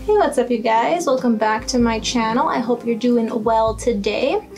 Hey, what's up you guys? Welcome back to my channel. I hope you're doing well today.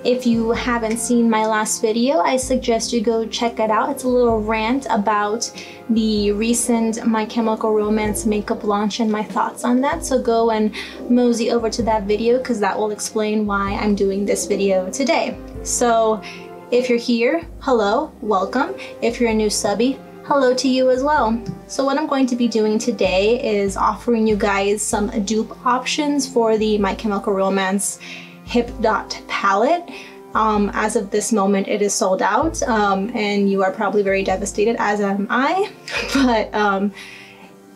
If you haven't seen my last video, I suggest you go check it out. It's a little rant about the recent My Chemical Romance makeup launch and my thoughts on that. So go and mosey over to that video because that will explain why I'm doing this video today. So if you're here, hello, welcome. If you're a new subby, hello to you as well. So what I'm going to be doing today is offering you guys some dupe options for the My Chemical Romance Hip Dot palette. As of this moment, it is sold out, and you are probably very devastated, as am I. But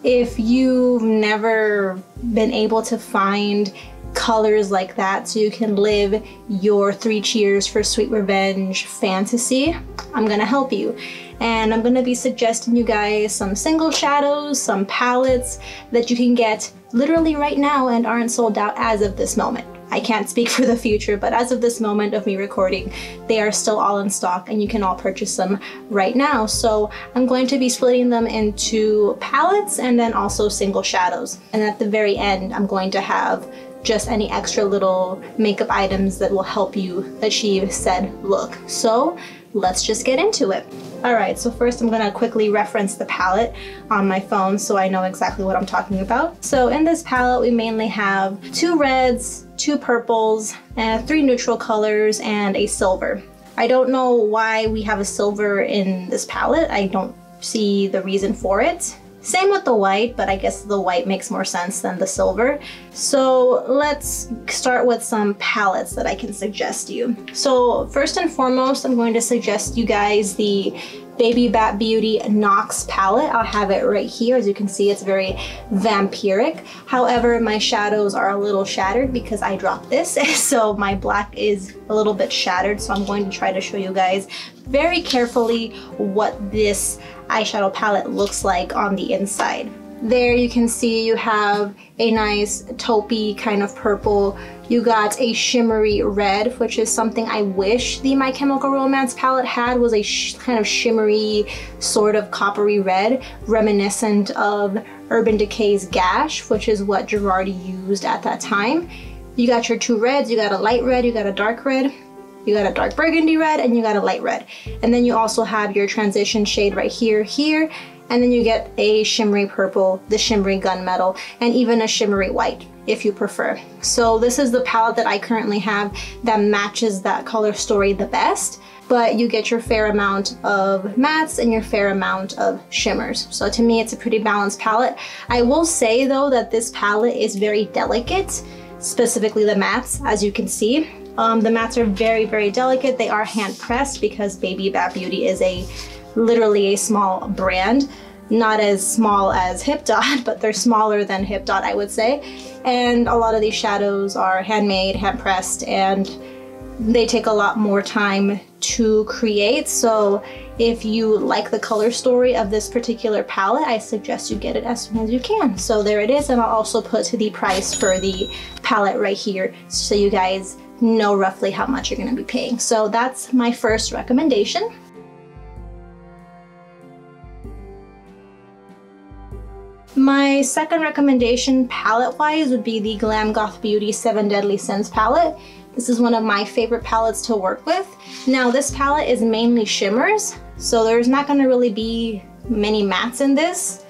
if you've never been able to find colors like that so you can live your 3 Cheers for Sweet Revenge fantasy, I'm gonna help you. And I'm gonna be suggesting you guys some single shadows, some palettes that you can get literally right now and aren't sold out as of this moment. I can't speak for the future, but as of this moment of me recording, they are still all in stock and you can all purchase them right now. So I'm going to be splitting them into palettes and then also single shadows. And at the very end, I'm going to have just any extra little makeup items that will help you achieve said look. So let's just get into it. Alright, so first I'm going to quickly reference the palette on my phone so I know exactly what I'm talking about. So in this palette we mainly have 2 reds, 2 purples, and 3 neutral colors, and a silver. I don't know why we have a silver in this palette. I don't see the reason for it. Same with the white, but I guess the white makes more sense than the silver. So let's start with some palettes that I can suggest you. So first and foremost, I'm going to suggest you guys the Baby Bat Beauty NOX palette. I'll have it right here. As you can see, it's very vampiric. However, my shadows are a little shattered because I dropped this, so my black is a little bit shattered. So I'm going to try to show you guys very carefully what this eyeshadow palette looks like on the inside. There you can see you have a nice taupey kind of purple. You got a shimmery red, which is something I wish the My Chemical Romance palette had, was a kind of shimmery, sort of coppery red, reminiscent of Urban Decay's Gash, which is what Girardi used at that time. You got your 2 reds, you got a light red, you got a dark red, you got a dark burgundy red, and you got a light red. And then you also have your transition shade right here, and then you get a shimmery purple, the shimmery gunmetal, and even a shimmery white if you prefer. So this is the palette that I currently have that matches that color story the best, but you get your fair amount of mattes and your fair amount of shimmers. So to me, it's a pretty balanced palette. I will say though that this palette is very delicate, specifically the mattes, as you can see. The mattes are very, very delicate. They are hand pressed because Baby Bat Beauty is literally a small brand. Not as small as Hip Dot, but they're smaller than Hip Dot, I would say. And a lot of these shadows are handmade, hand pressed, and they take a lot more time to create. So if you like the color story of this particular palette, I suggest you get it as soon as you can. So there it is, and I'll also put the price for the palette right here so you guys know roughly how much you're going to be paying. So that's my first recommendation. My second recommendation palette-wise would be the Glam Goth Beauty 7 Deadly Sins palette. This is one of my favorite palettes to work with. Now this palette is mainly shimmers, so there's not going to really be many mattes in this.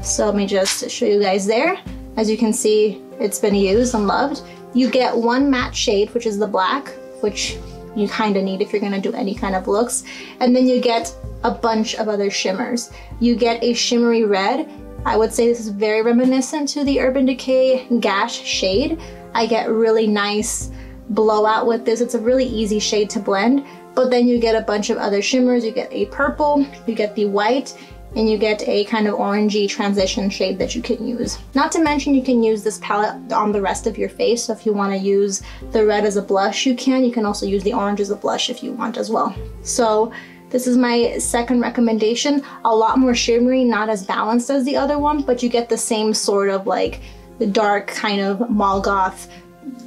So let me just show you guys there. As you can see, it's been used and loved. You get 1 matte shade, which is the black, which you kind of need if you're going to do any kind of looks. And then you get a bunch of other shimmers. You get a shimmery red. I would say this is very reminiscent to the Urban Decay Gash shade. I get really nice blowout with this. It's a really easy shade to blend. But then you get a bunch of other shimmers. You get a purple, you get the white, and you get a kind of orangey transition shade that you can use. Not to mention you can use this palette on the rest of your face, so if you want to use the red as a blush you can. You can also use the orange as a blush if you want as well. So this is my second recommendation. A lot more shimmery, not as balanced as the other one, but you get the same sort of like the dark kind of mall goth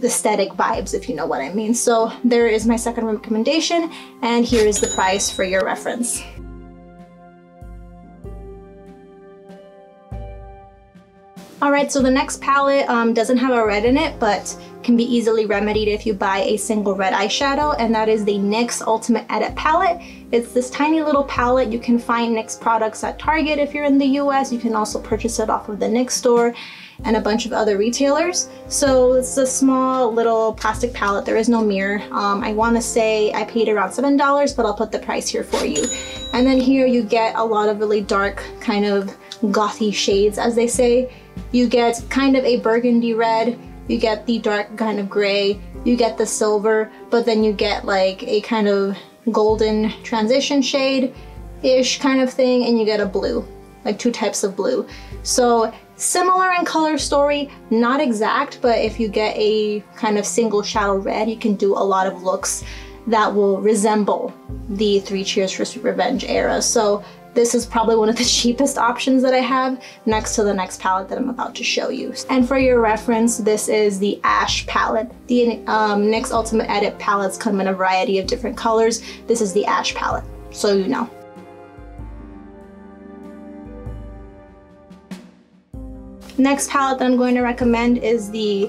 aesthetic vibes, if you know what I mean. So there is my second recommendation, and here is the price for your reference. All right, so the next palette doesn't have a red in it, but can be easily remedied if you buy a single red eyeshadow, and that is the NYX Ultimate Edit palette. It's this tiny little palette. You can find NYX products at Target if you're in the US. You can also purchase it off of the NYX store and a bunch of other retailers. So it's a small little plastic palette. There is no mirror. I want to say I paid around $7, but I'll put the price here for you. And then here you get a lot of really dark kind of gothy shades, as they say. You get kind of a burgundy red, you get the dark kind of gray, you get the silver, but then you get like a kind of golden transition shade-ish kind of thing, and you get a blue, like 2 types of blue. So similar in color story, not exact, but if you get a kind of single shadow red, you can do a lot of looks that will resemble the 3 Cheers for Sweet Revenge era. So this is probably one of the cheapest options that I have next to the next palette that I'm about to show you. And for your reference, this is the Ash palette. The NYX Ultimate Edit palettes come in a variety of different colors. This is the Ash palette, so you know. Next palette that I'm going to recommend is the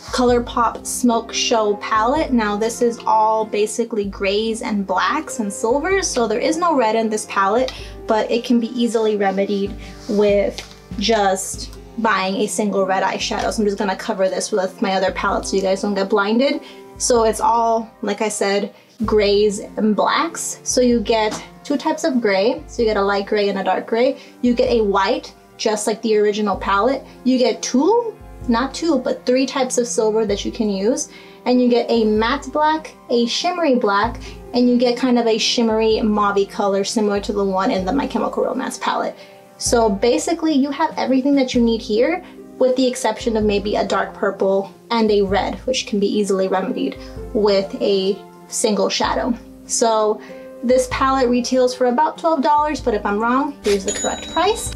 ColourPop Smoke Show palette. Now this is all basically grays and blacks and silvers, so there is no red in this palette, but it can be easily remedied with just buying a single red eyeshadow. So I'm just gonna cover this with my other palette so you guys don't get blinded. So it's all, like I said, grays and blacks. So you get 2 types of gray. So you get a light gray and a dark gray. You get a white, just like the original palette. You get 2, not 2, but 3 types of silver that you can use. And you get a matte black, a shimmery black, and you get kind of a shimmery mauve color similar to the one in the My Chemical Romance palette. So basically you have everything that you need here, with the exception of maybe a dark purple and a red, which can be easily remedied with a single shadow. So this palette retails for about $12, but if I'm wrong, here's the correct price.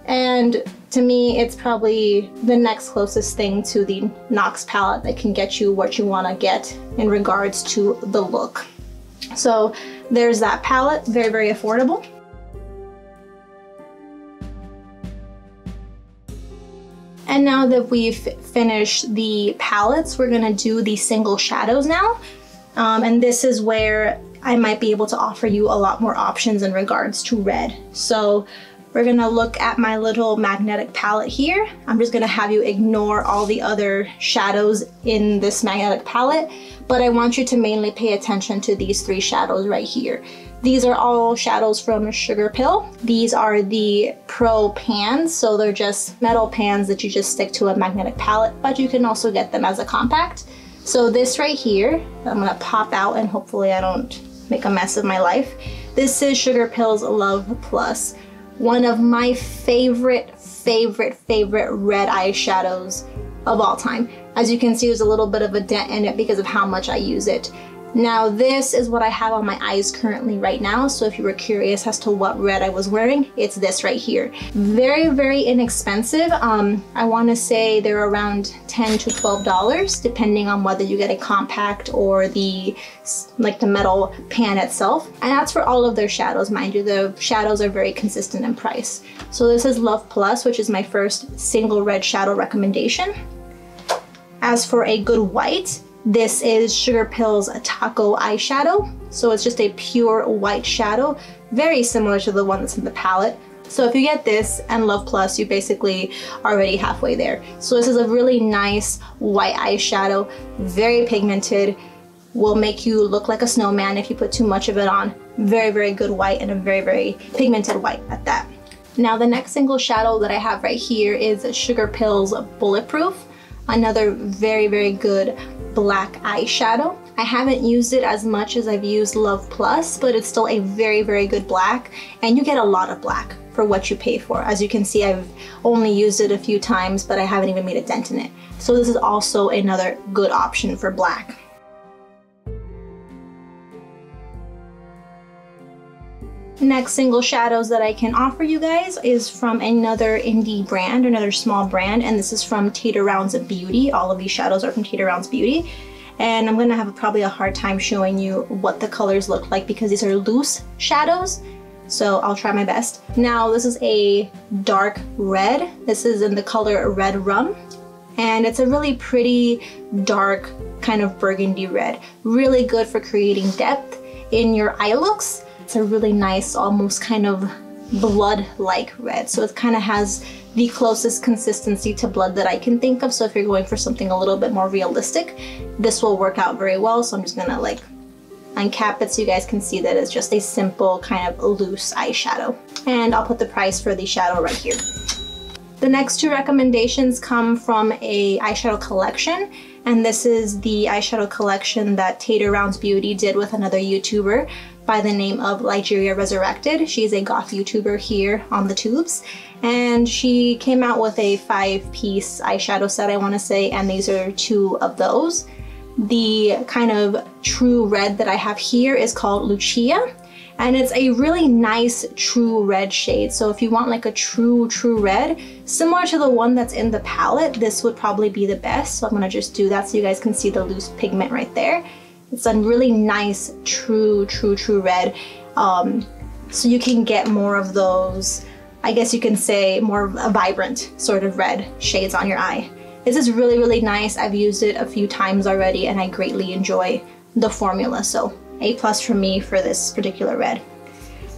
And to me, it's probably the next closest thing to the NYX palette that can get you what you want to get in regards to the look. So there's that palette, very, very affordable. And now that we've finished the palettes, we're gonna do the single shadows now. And this is where I might be able to offer you a lot more options in regards to red. So we're gonna look at my little magnetic palette here. I'm just gonna have you ignore all the other shadows in this magnetic palette, but I want you to mainly pay attention to these 3 shadows right here. These are all shadows from Sugarpill. These are the Pro pans, so they're just metal pans that you just stick to a magnetic palette, but you can also get them as a compact. So this right here, I'm gonna pop out and hopefully I don't make a mess of my life. This is Sugarpill's Love Plus. One of my favorite red eyeshadows of all time. As you can see, there's a little bit of a dent in it because of how much I use it. Now this is what I have on my eyes currently right now, so if you were curious as to what red I was wearing, it's this right here. Very, very inexpensive. I want to say they're around $10 to $12, depending on whether you get a compact or the metal pan itself. And that's for all of their shadows, mind you. The shadows are very consistent in price. So this is Love Plus, which is my first single red shadow recommendation. As for a good white, this is Sugarpill's Taco eyeshadow. So it's just a pure white shadow, very similar to the one that's in the palette. So if you get this and Love Plus, you basically already halfway there. So this is a really nice white eyeshadow, very pigmented, will make you look like a snowman if you put too much of it on. Very, very good white, and a very, very pigmented white at that. Now the next single shadow that I have right here is Sugarpill's Bulletproof. Another very, very good black eyeshadow. I haven't used it as much as I've used Love Plus, but it's still a very, very good black, and you get a lot of black for what you pay for. As you can see, I've only used it a few times, but I haven't even made a dent in it. So this is also another good option for black. Next single shadows that I can offer you guys is from another indie brand, another small brand, and this is from Tater Rounds Beauty. All of these shadows are from Tater Rounds Beauty, and I'm gonna have probably a hard time showing you what the colors look like because these are loose shadows, so I'll try my best. Now this is a dark red. This is in the color Red Rum, and it's a really pretty dark kind of burgundy red. Really good for creating depth in your eye looks. It's a really nice, almost kind of blood-like red. So it kind of has the closest consistency to blood that I can think of. So if you're going for something a little bit more realistic, this will work out very well. So I'm just gonna like uncap it so you guys can see that it's just a simple kind of loose eyeshadow. And I'll put the price for the shadow right here. The next two recommendations come from a eyeshadow collection, and this is the eyeshadow collection that Tater Rounds Beauty did with another YouTuber by the name of Ligeria Resurrected. She's a goth YouTuber here on the tubes, and she came out with a 5-piece eyeshadow set, I want to say, and these are 2 of those. The kind of true red that I have here is called Lucia, and it's a really nice true red shade. So if you want like a true red, similar to the one that's in the palette, this would probably be the best. So I'm gonna just do that so you guys can see the loose pigment right there. It's a really nice true red. So you can get more of those, I guess you can say, more of a vibrant sort of red shades on your eye. This is really nice. I've used it a few times already and I greatly enjoy the formula. So A+ for me for this particular red.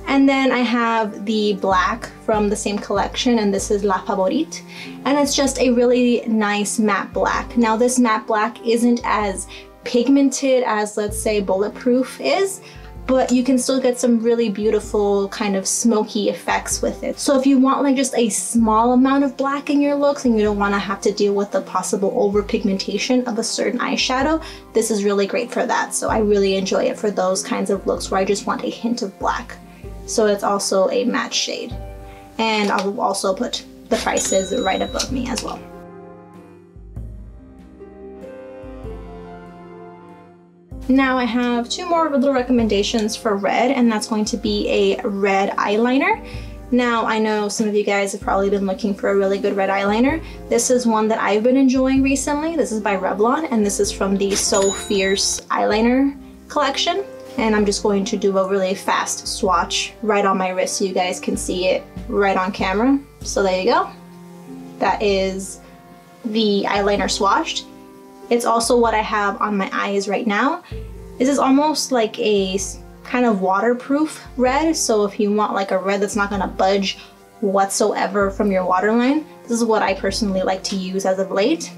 And then I have the black from the same collection, and this is La Favorite. And it's just a really nice matte black. Now this matte black isn't as pigmented as, let's say, Bulletproof is, but you can still get some really beautiful kind of smoky effects with it. So if you want like just a small amount of black in your looks and you don't want to have to deal with the possible overpigmentation of a certain eyeshadow, this is really great for that. So I really enjoy it for those kinds of looks where I just want a hint of black. So it's also a matte shade. And I'll also put the prices right above me as well. Now I have 2 more little recommendations for red, and that's going to be a red eyeliner. Now I know some of you guys have probably been looking for a really good red eyeliner. This is one that I've been enjoying recently. This is by Revlon, and this is from the So Fierce eyeliner collection. And I'm just going to do a really fast swatch right on my wrist so you guys can see it right on camera. So there you go. That is the eyeliner swatched. It's also what I have on my eyes right now. This is almost like a kind of waterproof red. So if you want like a red that's not gonna budge whatsoever from your waterline, this is what I personally like to use as of late.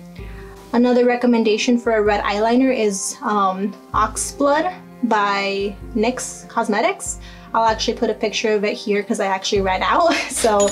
Another recommendation for a red eyeliner is Oxblood by NYX Cosmetics. I'll actually put a picture of it here because I actually ran out. So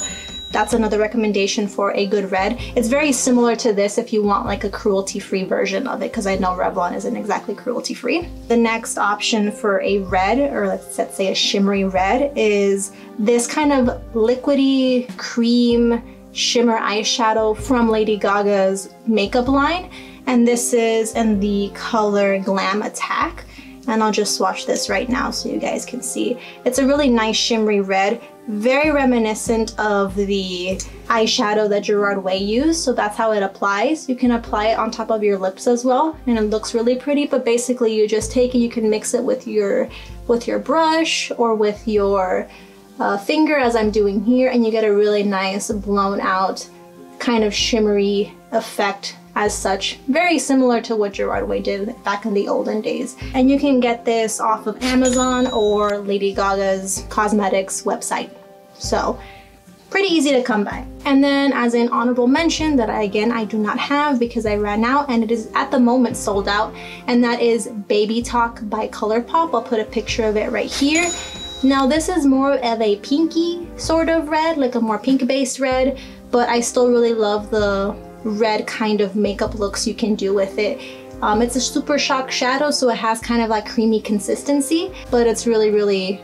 that's another recommendation for a good red. It's very similar to this if you want like a cruelty-free version of it, because I know Revlon isn't exactly cruelty-free. The next option for a red, or let's say a shimmery red, is this kind of liquidy cream shimmer eyeshadow from Lady Gaga's makeup line. And this is in the color Glam Attack. And I'll just swatch this right now so you guys can see. It's a really nice shimmery red, very reminiscent of the eyeshadow that Gerard Way used, so that's how it applies. You can apply it on top of your lips as well, and it looks really pretty, but basically you just take it, you can mix it with your brush or with your finger, as I'm doing here, and you get a really nice blown out kind of shimmery effect as such, very similar to what Gerard Way did back in the olden days. And you can get this off of Amazon or Lady Gaga's cosmetics website. So pretty easy to come by. And then as an honorable mention that I do not have because I ran out, and it is at the moment sold out, and that is Baby Talk by ColourPop. I'll put a picture of it right here. Now this is more of a pinky sort of red, like a more pink based red, but I still really love the red kind of makeup looks you can do with it. It's a Super Shock shadow, so it has kind of like creamy consistency, but it's really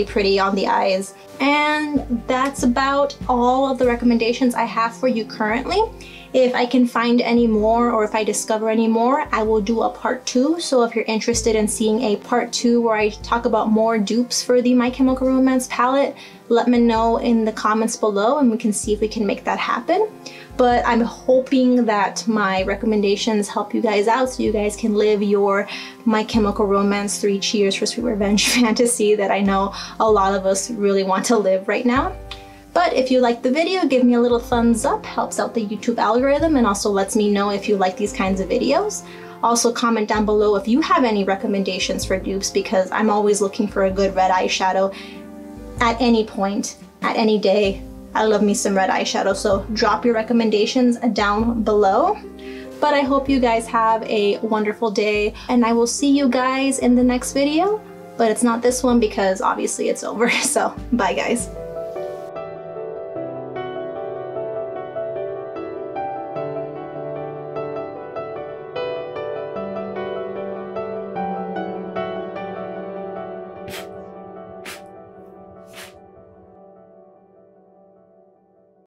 pretty on the eyes. And that's about all of the recommendations I have for you currently. If I can find any more, or if I discover any more, I will do a part 2. So if you're interested in seeing a part 2 where I talk about more dupes for the My Chemical Romance palette, let me know in the comments below and we can see if we can make that happen. but I'm hoping that my recommendations help you guys out so you guys can live your My Chemical Romance 3 Cheers for Sweet Revenge fantasy that I know a lot of us really want to live right now. But if you liked the video, give me a little thumbs up, helps out the YouTube algorithm, and also lets me know if you like these kinds of videos. Also comment down below if you have any recommendations for dupes, because I'm always looking for a good red eyeshadow at any point, at any day. I love me some red eyeshadow, so drop your recommendations down below. But I hope you guys have a wonderful day, and I will see you guys in the next video. But it's not this one because obviously it's over, so bye guys.